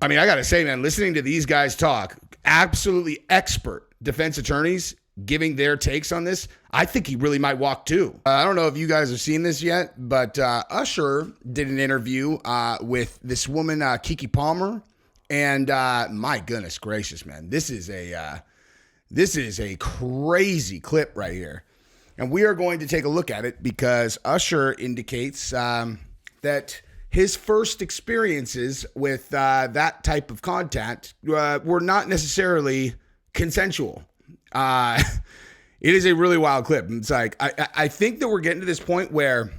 I mean, I got to say, man, listening to these guys talk, absolutely expert defense attorneys giving their takes on this, I think he really might walk too. I don't know if you guys have seen this yet, but Usher did an interview with this woman, Keke Palmer. And my goodness gracious, man, this is a crazy clip right here. And we are going to take a look at it because Usher indicates that his first experiences with that type of content were not necessarily consensual. It is a really wild clip. It's like, I think that we're getting to this point where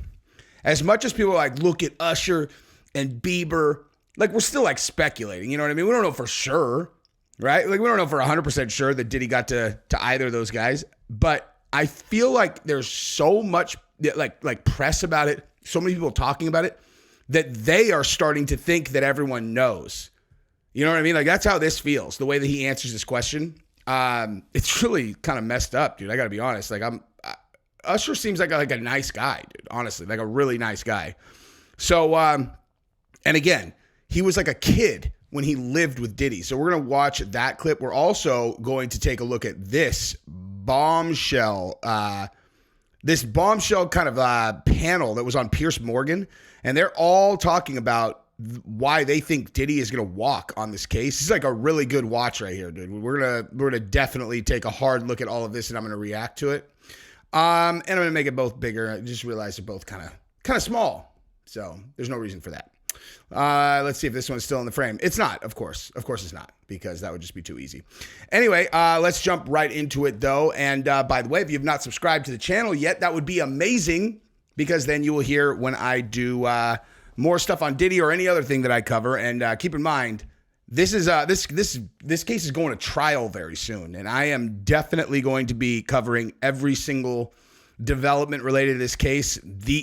as much as people are like, look at Usher and Bieber, like we're still like speculating, you know what I mean? We don't know for sure, right? Like we don't know for 100% sure that Diddy got to either of those guys, but I feel like there's so much like press about it, so many people talking about it, that they are starting to think that everyone knows. You know what I mean? Like that's how this feels, the way that he answers this question. It's really kind of messed up, dude. I gotta be honest. Like Usher seems like a nice guy, dude, honestly, like a really nice guy. So, and again, he was like a kid when he lived with Diddy. So we're going to watch that clip. We're also going to take a look at this bombshell kind of panel that was on Piers Morgan. And they're all talking about why they think Diddy is going to walk on this case. This is like a really good watch right here, dude. We're going to definitely take a hard look at all of this, and I'm going to react to it. And I'm going to make it both bigger. I just realized they're both kind of small. So there's no reason for that. Let's see if this one's still in the frame. It's not, of course. Of course it's not, because that would just be too easy. Anyway, let's jump right into it, though. And by the way, if you've not subscribed to the channel yet, that would be amazing, because then you will hear when I do more stuff on Diddy or any other thing that I cover. And keep in mind, this is this case is going to trial very soon, and I am definitely going to be covering every single development related to this case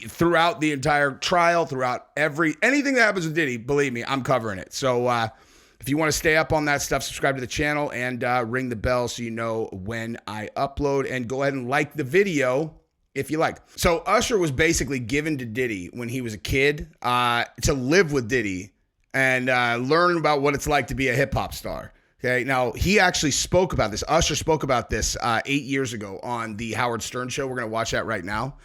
throughout the entire trial, throughout anything that happens with Diddy. Believe me, I'm covering it. So if you want to stay up on that stuff, subscribe to the channel and ring the bell so you know when I upload, and go ahead and like the video if you like. So Usher was basically given to Diddy when he was a kid to live with Diddy and learn about what it's like to be a hip hop star. Okay, now he actually spoke about this. Usher spoke about this 8 years ago on the Howard Stern show. We're going to watch that right now.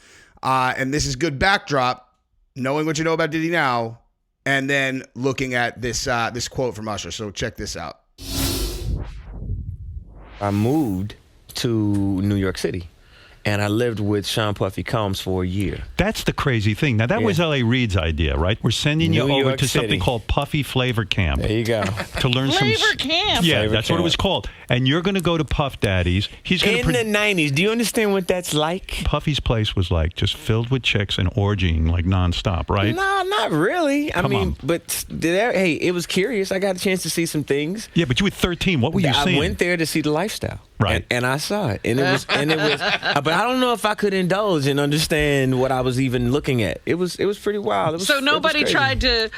And this is good backdrop, knowing what you know about Diddy now, and then looking at this this quote from Usher. So check this out. I moved to New York City, and I lived with Sean Puffy Combs for a year. That's the crazy thing. Now, that was L.A. Reid's idea, right? We're sending you over to something called Puffy Flavor Camp. There you go. To learn Flavor Camp? Yeah, Flavor that's Camp. what it was called. And you're going to go to Puff Daddy's. He's going In the 90s, do you understand what that's like? Puffy's place was like just filled with chicks and orgying like nonstop, right? No, not really. I Come mean, on. but hey, it was curious. I got a chance to see some things. Yeah, but you were 13. What were you I seeing? went there to see the lifestyle. Right. And I saw it. And it was but I don't know if I could indulge and understand what I was even looking at. It was pretty wild. So nobody tried to,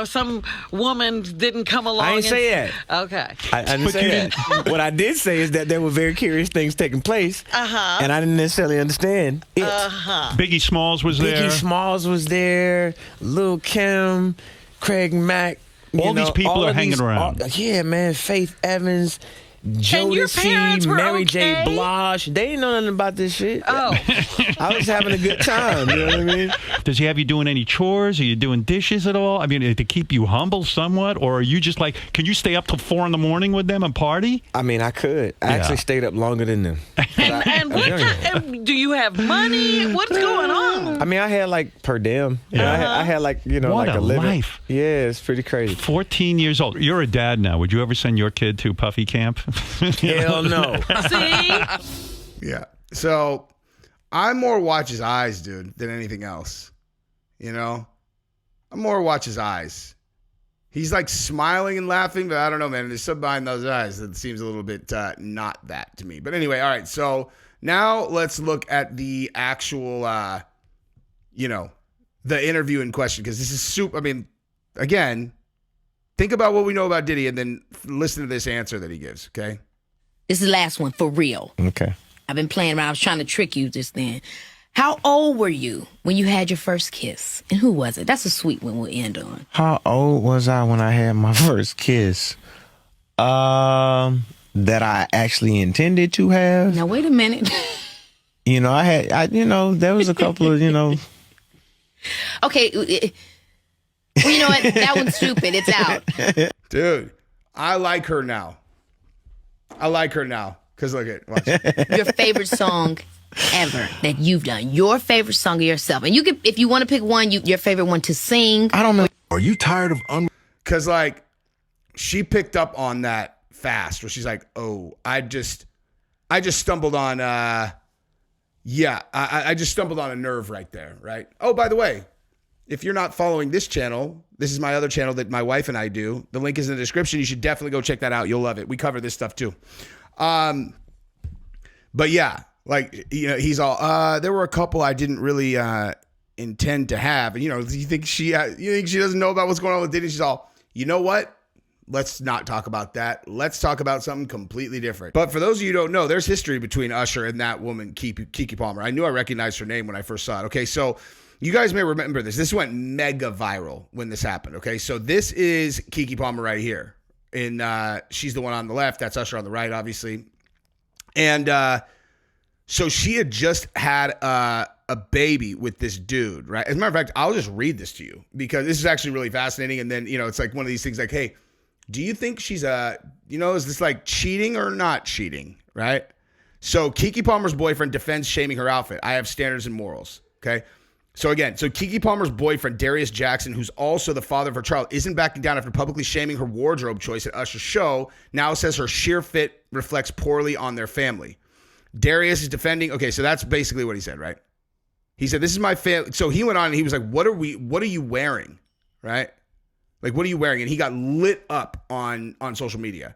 some woman didn't come along. I didn't say that. Okay. I didn't say that. What I did say is that there were very curious things taking place. And I didn't necessarily understand it. Biggie Smalls was there. Biggie Smalls was there. Lil' Kim, Craig Mack. All these people are hanging around. Yeah, man. Faith Evans. your parents Jodeci, were Mary okay? J. Blige. They didn't know nothing about this shit. Oh. I was having a good time. You know what I mean? Does he have you doing any chores? Are you doing dishes at all? I mean, to keep you humble somewhat? Or are you just like, can you stay up till 4 a.m. with them and party? I mean, I could. I actually stayed up longer than them. And what kind, do you have money? What's going on? I mean, I had like per diem. Yeah. I had like, What like a living. life. Yeah, it's pretty crazy. 14 years old. You're a dad now. Would you ever send your kid to Puffy Camp? Hell no. See? Yeah. So I more watch his eyes, dude, than anything else. You know? I more watch his eyes. He's like smiling and laughing, but I don't know, man. There's something behind those eyes that seems a little bit not that to me. But anyway, all right. So now let's look at the actual, the interview in question, because this is super. I mean, again, think about what we know about Diddy and then listen to this answer that he gives, okay? This is the last one, for real. Okay. I've been playing around. I was trying to trick you just then. How old were you when you had your first kiss? And who was it? That's a sweet one we'll end on. How old was I when I had my first kiss? That I actually intended to have. Now, wait a minute. You know, there was a couple of, Okay. Well, you know what? That one's stupid. It's out. Dude, I like her now. Because look at watch. Your favorite song ever that you've done. Your favorite song of yourself. And you could, if you want to pick one, your favorite one to sing. I don't know. Are you tired of Because, like, she picked up on that fast where she's like, oh, I just stumbled on, I just stumbled on a nerve right there, right? Oh, by the way, if you're not following this channel, this is my other channel that my wife and I do. The link is in the description. You should definitely go check that out. You'll love it. We cover this stuff too. But yeah, like, you know, he's all, there were a couple I didn't really intend to have. And, you know, you think she doesn't know about what's going on with Diddy? She's all, you know what? Let's not talk about that. Let's talk about something completely different. But for those of you who don't know, there's history between Usher and that woman, Keke Palmer. I knew I recognized her name when I first saw it. Okay, so you guys may remember this. This went mega viral when this happened. Okay, so this is Keke Palmer right here. And she's the one on the left. That's Usher on the right, obviously. And so she had just had a baby with this dude, right? As a matter of fact, I'll just read this to you because this is actually really fascinating. And then, you know, it's like one of these things like, hey, do you think she's is this like cheating or not cheating, right? So Keke Palmer's boyfriend defends shaming her outfit. I have standards and morals, okay? So Keke Palmer's boyfriend, Darius Jackson, who's also the father of her child, isn't backing down after publicly shaming her wardrobe choice at Usher's show. Now says her sheer fit reflects poorly on their family. Darius is defending. Okay, so that's basically what he said, right? He said, this is my family. So he went on and he was like, what are you wearing, right? Like, what are you wearing? And he got lit up on social media.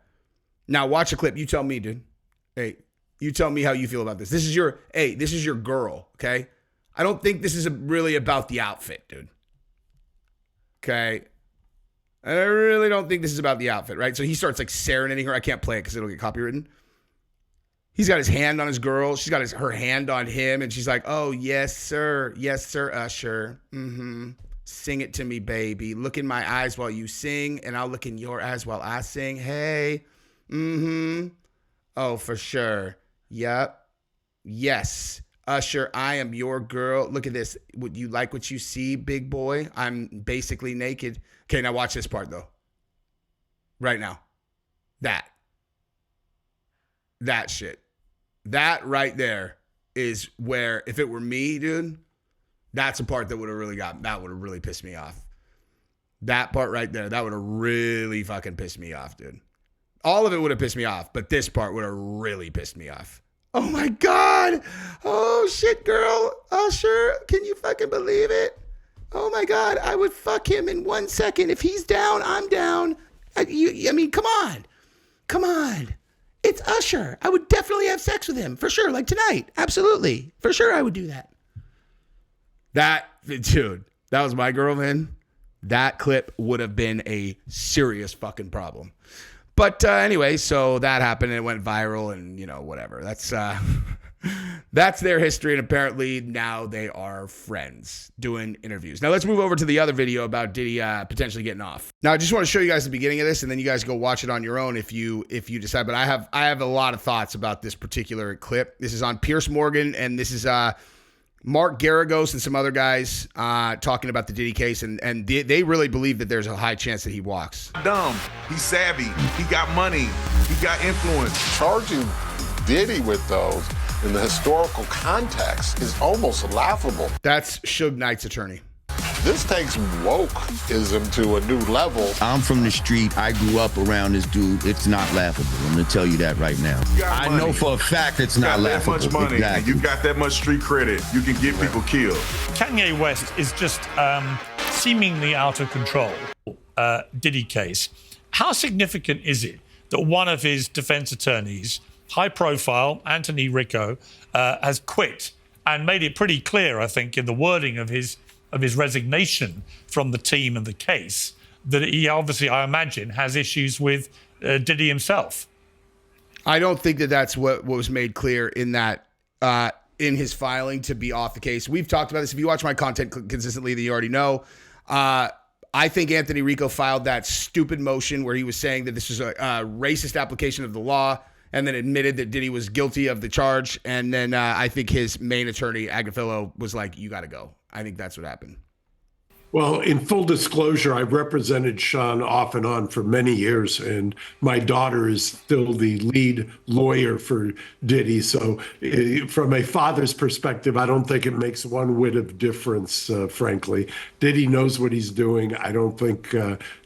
Now watch the clip. You tell me, dude. Hey, you tell me how you feel about this. This is your girl, okay? I don't think this is really about the outfit, dude. Okay? I really don't think this is about the outfit, right? So he starts like serenading her. I can't play it because it'll get copywritten. He's got his hand on his girl. She's got her hand on him. And she's like, oh, yes, sir. Yes, sir, Usher. Mm-hmm. Sing it to me, baby. Look in my eyes while you sing, and I'll look in your eyes while I sing. Hey. Mm-hmm. Oh, for sure. Yep. Yes. Usher, I am your girl. Look at this. Would you like what you see, big boy? I'm basically naked. Okay, now watch this part, though. Right now. That shit. That right there is where, if it were me, dude, that's a part that would have really pissed me off. That part right there, that would have really fucking pissed me off, dude. All of it would have pissed me off, but this part would have really pissed me off. Oh my God. Oh shit, girl. Usher, can you fucking believe it? Oh my God, I would fuck him in 1 second. If he's down, I'm down. I mean, come on. Come on. It's Usher. I would definitely have sex with him, for sure, like tonight. Absolutely. For sure I would do that. Dude, that was my girl, man. That clip would have been a serious fucking problem. But anyway, so that happened and it went viral and, you know, whatever. That's their history. And apparently now they are friends doing interviews. Now let's move over to the other video about Diddy potentially getting off. Now I just want to show you guys the beginning of this and then you guys go watch it on your own if you decide. But I have a lot of thoughts about this particular clip. This is on Piers Morgan and this is Mark Geragos and some other guys talking about the Diddy case, and they really believe that there's a high chance that he walks. Dumb. He's savvy. He got money. He got influence. Charging Diddy with those in the historical context is almost laughable. That's Suge Knight's attorney. This takes wokeism to a new level. I'm from the street. I grew up around this dude. It's not laughable. I'm going to tell you that right now. I know for a fact it's not laughable. You got that much money. Exactly. You got that much street credit. You can get people killed. Kanye West is just seemingly out of control. Diddy case. How significant is it that one of his defense attorneys, high profile, Anthony Ricco, has quit and made it pretty clear, I think, in the wording of his resignation from the team and the case, that he obviously, I imagine, has issues with Diddy himself? I don't think that that's what was made clear in that in his filing to be off the case. We've talked about this. If you watch my content consistently, then you already know. I think Anthony Rico filed that stupid motion where he was saying that this was a racist application of the law, and then admitted that Diddy was guilty of the charge. And then I think his main attorney, Agafillo, was like, you got to go. I think that's what happened. Well, in full disclosure, I've represented Sean off and on for many years, and my daughter is still the lead lawyer for Diddy. So from a father's perspective, I don't think it makes one whit of difference, frankly. Diddy knows what he's doing. I don't think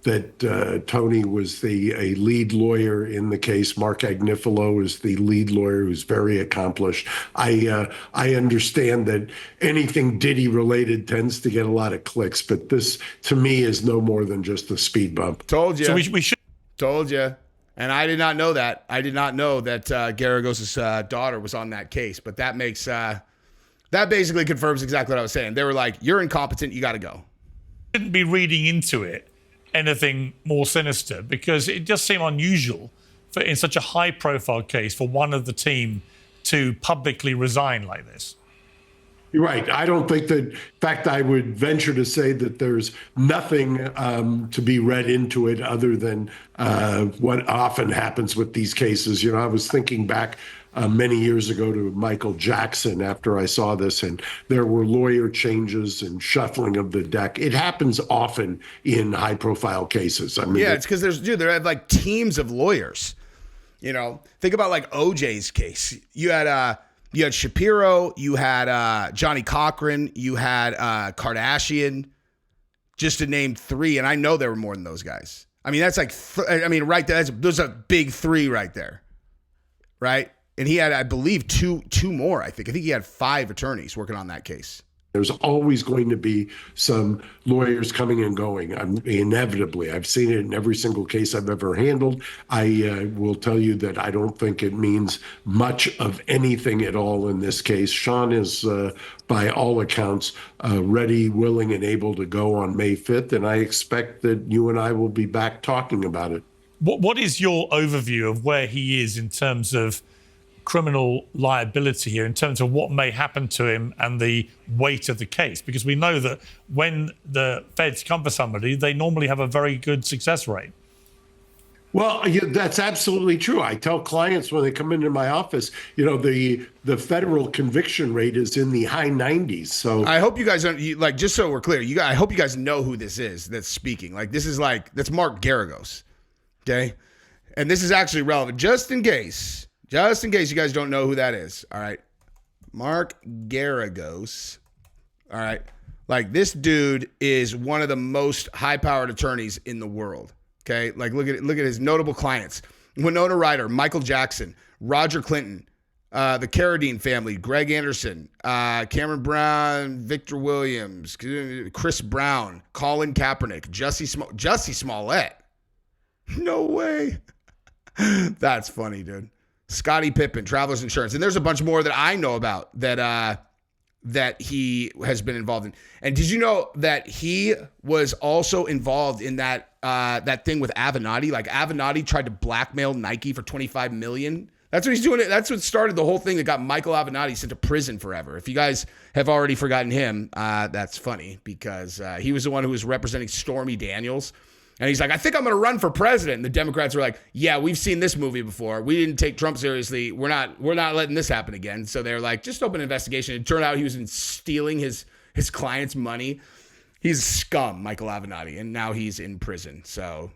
that Tony was a lead lawyer in the case. Mark Agnifilo is the lead lawyer who's very accomplished. I understand that anything Diddy related tends to get a lot of clicks, but this, to me, is no more than just a speed bump. Told you. So we should. Told you. And I did not know that. I did not know that Geragos' daughter was on that case. But that makes that basically confirms exactly what I was saying. They were like, you're incompetent. You got to go. Shouldn't be reading into it anything more sinister, because it does seem unusual for, in such a high-profile case, for one of the team to publicly resign like this. You're right. I don't think that, in fact, I would venture to say that there's nothing to be read into it other than what often happens with these cases. You know, I was thinking back many years ago to Michael Jackson after I saw this, and there were lawyer changes and shuffling of the deck. It happens often in high-profile cases. I mean, yeah, it's because there are like teams of lawyers. You know, think about like OJ's case. You had Shapiro, you had Johnny Cochran, you had Kardashian, just to name three. And I know there were more than those guys. I mean, that's like, right there, those are big three right there, right? And he had, I believe, two more, I think. I think he had 5 attorneys working on that case. There's always going to be some lawyers coming and going, inevitably. I've seen it in every single case I've ever handled. I will tell you that I don't think it means much of anything at all in this case. Sean is, by all accounts, ready, willing, and able to go on May 5th, and I expect that you and I will be back talking about it. What is your overview of where he is in terms of criminal liability here, in terms of what may happen to him and the weight of the case? Because we know that when the feds come for somebody, they normally have a very good success rate. Well, that's absolutely true. I tell clients when they come into my office, you know, the federal conviction rate is in the high 90s. So I hope you guys don't, like, just so we're clear, I hope you guys know who this is that's speaking. Like, this is that's Mark Geragos. Okay. And this is actually relevant, just in case you guys don't know who that is. All right. Mark Geragos. All right. Like, this dude is one of the most high-powered attorneys in the world. Okay. Like, look at his notable clients: Winona Ryder, Michael Jackson, Roger Clinton, the Carradine family, Greg Anderson, Cameron Brown, Victor Williams, Chris Brown, Colin Kaepernick, Jussie Smollett. No way. That's funny, dude. Scottie Pippen, Travelers Insurance. And there's a bunch more that I know about that he has been involved in. And did you know that he was also involved in that thing with Avenatti? Like, Avenatti tried to blackmail Nike for $25 million. That's what he's doing. That's what started the whole thing that got Michael Avenatti sent to prison forever. If you guys have already forgotten him, that's funny, because he was the one who was representing Stormy Daniels. And he's like, I think I'm going to run for president. And the Democrats were like, yeah, we've seen this movie before. We didn't take Trump seriously. We're not letting this happen again. So they're like, just open an investigation. It turned out he was stealing his client's money. He's scum, Michael Avenatti, and now he's in prison. So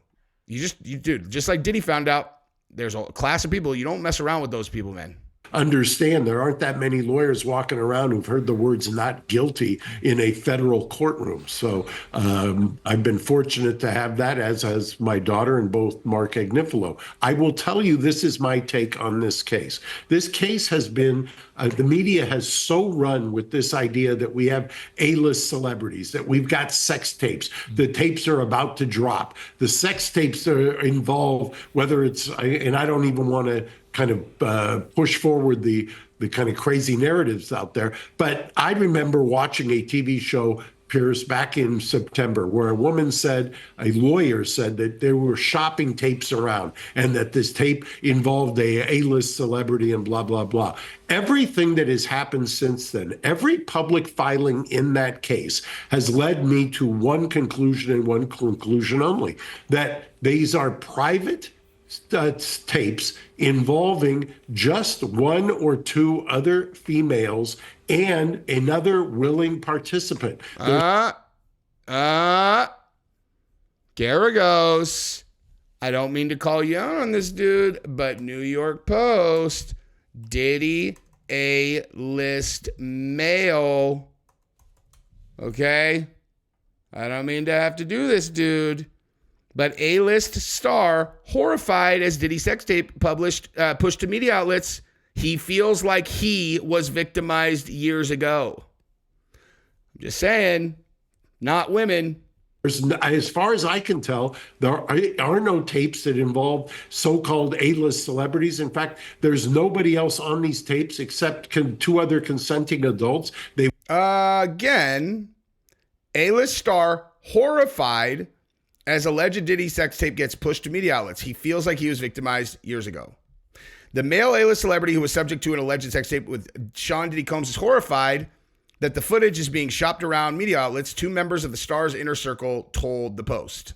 dude, just like Diddy found out, there's a class of people, you don't mess around with those people, man. Understand there aren't that many lawyers walking around who've heard the words not guilty in a federal courtroom. So I've been fortunate to have that, as has my daughter and both Mark Agnifilo. I will tell you, this is my take on this case. This case has been, the media has so run with this idea that we have A-list celebrities, that we've got sex tapes. The tapes are about to drop. The sex tapes that are involved, whether it's, and I don't even want to kind of push forward the kind of crazy narratives out there. But I remember watching a TV show Pierce, back in September, where a lawyer said that there were shopping tapes around and that this tape involved a A-list celebrity and blah, blah, blah. Everything that has happened since then, every public filing in that case has led me to one conclusion and one conclusion only, that these are private tapes involving just one or two other females and another willing participant. Geragos. I don't mean to call you out on this, dude, but New York Post, Diddy A-list male. Okay? I don't mean to have to do this, dude. But A-list star horrified as Diddy sex tape pushed to media outlets. He feels like he was victimized years ago. I'm just saying, not women. As far as I can tell, there are no tapes that involve so-called A-list celebrities. In fact, there's nobody else on these tapes except two other consenting adults. Again, A-list star horrified as alleged Diddy sex tape gets pushed to media outlets. He feels like he was victimized years ago. The male A-list celebrity who was subject to an alleged sex tape with Sean Diddy Combs is horrified that the footage is being shopped around media outlets. Two members of the star's inner circle told the Post.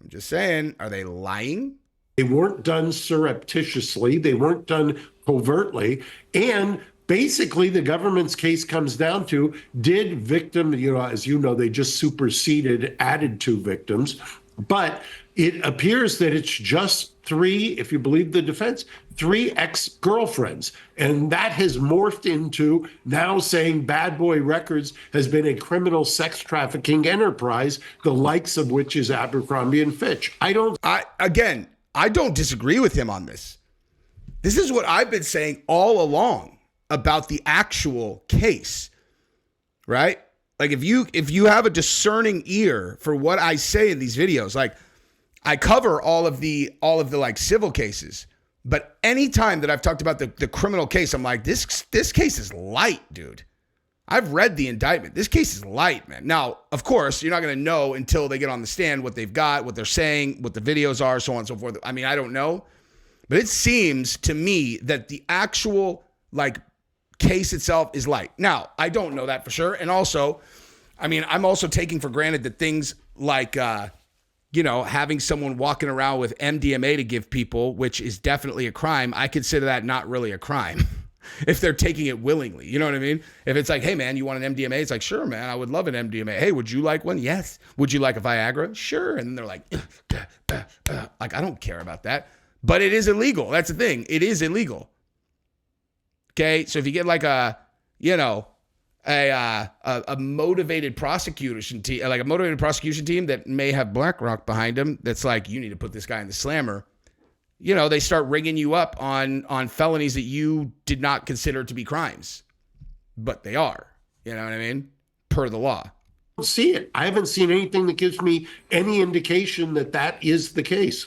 I'm just saying, are they lying? They weren't done surreptitiously. They weren't done covertly. And basically, the government's case comes down to, did victim, as you know, they just superseded, added two victims. But it appears that it's just three, if you believe the defense, three ex-girlfriends. And that has morphed into now saying Bad Boy Records has been a criminal sex trafficking enterprise, the likes of which is Abercrombie and Fitch. I don't disagree with him on this. This is what I've been saying all along about the actual case, right? Like if you have a discerning ear for what I say in these videos, like I cover all of the like civil cases, but anytime that I've talked about the criminal case, I'm like, this case is light, dude. I've read the indictment. This case is light, man. Now, of course, you're not going to know until they get on the stand what they've got, what they're saying, what the videos are, so on and so forth. I mean, I don't know, but it seems to me that the actual like case itself is light. Now, I don't know that for sure. And also, I mean, I'm also taking for granted that things like, having someone walking around with MDMA to give people, which is definitely a crime, I consider that not really a crime if they're taking it willingly. You know what I mean? If it's like, hey, man, you want an MDMA? It's like, sure, man, I would love an MDMA. Hey, would you like one? Yes. Would you like a Viagra? Sure. And then they're like, like, I don't care about that. But it is illegal. That's the thing. It is illegal. Okay, so if you get like a motivated prosecution team, like a motivated prosecution team that may have BlackRock behind them, that's like, you need to put this guy in the slammer. They start ringing you up on felonies that you did not consider to be crimes, but they are. You know what I mean? Per the law. I don't see it. I haven't seen anything that gives me any indication that that is the case.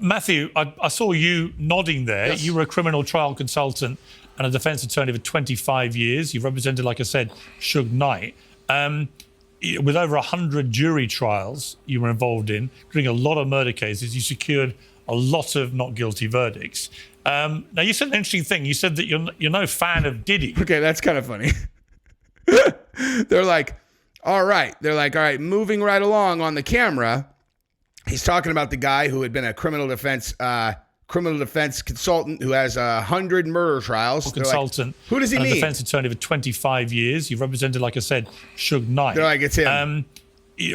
Matthew, I saw you nodding there. Yes. You were a criminal trial consultant and a defense attorney for 25 years. You've represented, like I said, Suge Knight. With over 100 jury trials you were involved in, including a lot of murder cases, you secured a lot of not guilty verdicts. Now, you said an interesting thing. You said that you're no fan of Diddy. Okay, that's kind of funny. They're like, all right, moving right along on the camera. He's talking about the guy who had been a criminal defense consultant who has 100 murder trials. Consultant. Like, who does he mean? A defense attorney for 25 years. You've represented, like I said, Suge Knight. They're like, it's him.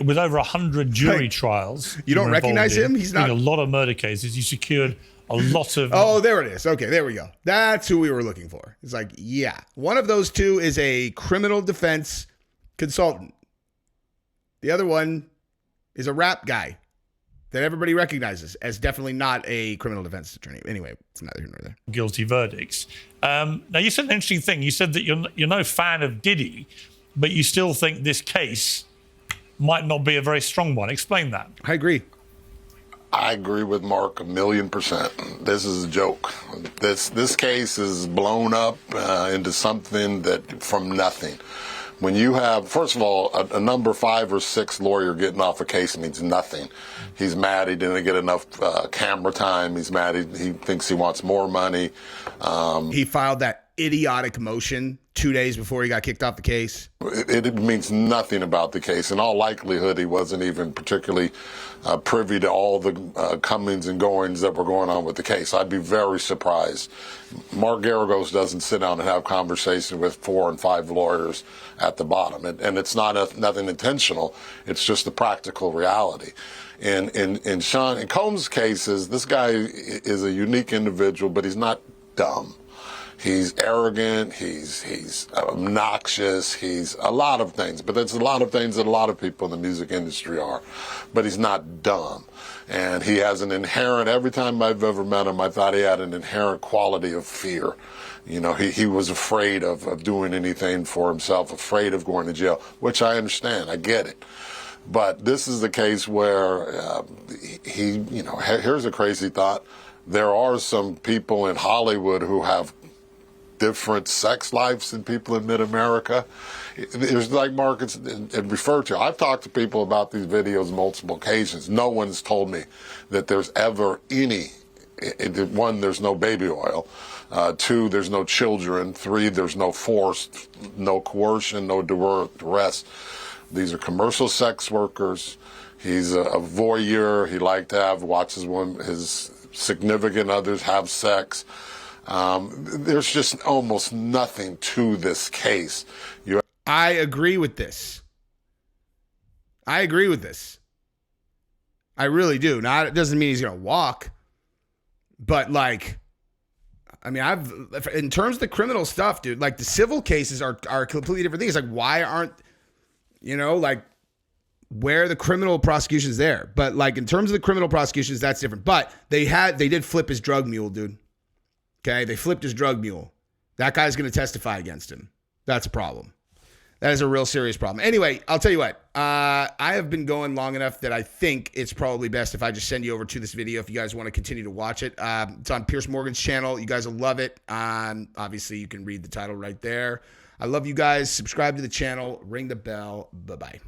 With over 100 jury trials. You don't recognize him? He's not. A lot of murder cases. You secured a lot of. Oh, there it is. Okay, there we go. That's who we were looking for. It's like, yeah. One of those two is a criminal defense consultant. The other one is a rap guy that everybody recognizes as definitely not a criminal defense attorney. Anyway, it's neither here nor there. Guilty verdicts. Now, you said an interesting thing. You said that you're no fan of Diddy, but you still think this case might not be a very strong one. Explain that. I agree. I agree with Mark 1,000,000%. This is a joke. This case is blown up into something that from nothing. When you have, first of all, a number 5 or 6 lawyer getting off a case means nothing. He's mad he didn't get enough camera time. He's mad he thinks he wants more money. He filed that idiotic motion 2 days before he got kicked off the case. It means nothing about the case. In all likelihood, he wasn't even particularly privy to all the comings and goings that were going on with the case. I'd be very surprised. Mark Geragos doesn't sit down and have conversation with 4 and 5 lawyers at the bottom. And it's nothing intentional. It's just the practical reality. In Sean and Combs' cases, this guy is a unique individual, but he's not dumb. He's arrogant, he's obnoxious, he's a lot of things, but there's a lot of things that a lot of people in the music industry are. But he's not dumb. And he has an inherent, every time I've ever met him, I thought he had an inherent quality of fear. You know, he was afraid of doing anything for himself, afraid of going to jail, which I understand, I get it. But this is the case where here's a crazy thought. There are some people in Hollywood who have different sex lives than people in mid-America. There's, like Marcus referred to, I've talked to people about these videos multiple occasions. No one's told me that there's ever any, 1, there's no baby oil. 2, there's no children. 3, there's no force, no coercion, no duress. These are commercial sex workers. He's a voyeur. He liked to watches his significant others have sex. There's just almost nothing to this case. I agree with this. I really do. Now, it doesn't mean he's going to walk, but in terms of the criminal stuff, dude, like the civil cases are completely different things. Like, why aren't, where are the criminal prosecutions there? But like in terms of the criminal prosecutions, that's different. But they did flip his drug mule, dude. Okay, they flipped his drug mule. That guy's going to testify against him. That's a problem. That is a real serious problem. Anyway, I'll tell you what. I have been going long enough that I think it's probably best if I just send you over to this video if you guys want to continue to watch it. It's on Piers Morgan's channel. You guys will love it. Obviously, you can read the title right there. I love you guys. Subscribe to the channel. Ring the bell. Bye-bye.